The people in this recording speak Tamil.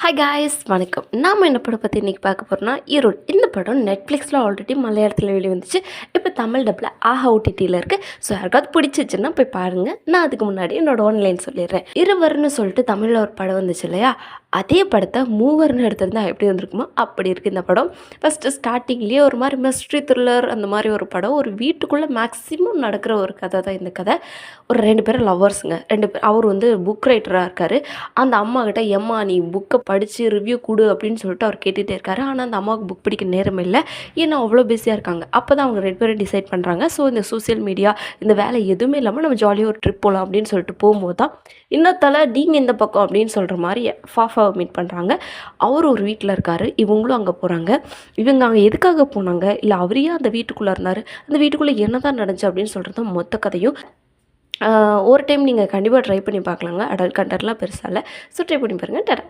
ஹாய் காய்ஸ் வணக்கம். நாம் என்ன படம் பற்றி இன்றைக்கி பார்க்க போகிறோம்னா ஈரோடு. இந்த படம் நெட்ஃப்ளிக்ஸில் ஆல்ரெடி மலையாளத்தில் வெளியே வந்துச்சு. இப்போ தமிழ் டப்பில் ஆஹா ஓடிடியில் இருக்குது. ஸோ யாருக்காவது பிடிச்சிச்சுன்னா போய் பாருங்கள். நான் அதுக்கு முன்னாடி என்னோடய ஆன்லைன் சொல்லிடுறேன். இருவர்னு சொல்லிட்டு தமிழில் ஒரு படம் வந்துச்சு இல்லையா, அதே படத்தை மூவர்னு எடுத்திருந்தா எப்படி வந்திருக்குமோ அப்படி இருக்குது இந்த படம். ஃபஸ்ட்டு ஸ்டார்டிங்லேயே ஒரு மாதிரி மிஸ்ட்ரி த்ரில்லர் அந்த மாதிரி ஒரு படம். ஒரு வீட்டுக்குள்ளே மேக்ஸிமம் நடக்கிற ஒரு கதை தான் இந்த கதை. ஒரு 2 பேரும் லவ்வர்ஸுங்க. 2 பேர். அவர் வந்து புக் ரைட்டராக இருக்கார். அந்த அம்மா கிட்ட எம்மா நீ புக்கை படித்து ரிவ்யூ கொடு அப்படின்னு சொல்லிட்டு அவர் கேட்டுகிட்டே இருக்காரு. ஆனால் அந்த அம்மாவுக்கு புக் படிக்க நேரம் இல்லை, ஏன்னா அவ்வளோ பிஸியாக இருக்காங்க. அப்போ தான் அவங்க 2 பேரும் டிசைட் பண்ணுறாங்க, ஸோ இந்த சோசியல் மீடியா இந்த வேலை எதுவுமே இல்லாமல் நம்ம ஜாலியாக ஒரு ட்ரிப் போகலாம் அப்படின்னு சொல்லிட்டு போகும்போது தான் இன்னத்தால் நீங்கள் இந்த பக்கம் அப்படின்னு சொல்கிற மாதிரி ஃபாஃபாவை மீட் பண்ணுறாங்க. அவர் ஒரு வீட்டில் இருக்கார், இவங்களும் அங்கே போகிறாங்க. இவங்க அங்கே எதுக்காக போனாங்க, இல்லை அவரையே அந்த வீட்டுக்குள்ளே இருந்தார், அந்த வீட்டுக்குள்ளே என்ன தான் நடந்துச்சு அப்படின்னு சொல்கிறது தான் மொத்த கதையும். ஒரு டைம் நீங்கள் கண்டிப்பாக ட்ரை பண்ணி பார்க்கலாங்க. அடல்ட் கண்டென்ட்லாம் பெருசாக இல்லை, ஸோ ட்ரை பண்ணி பாருங்கள்.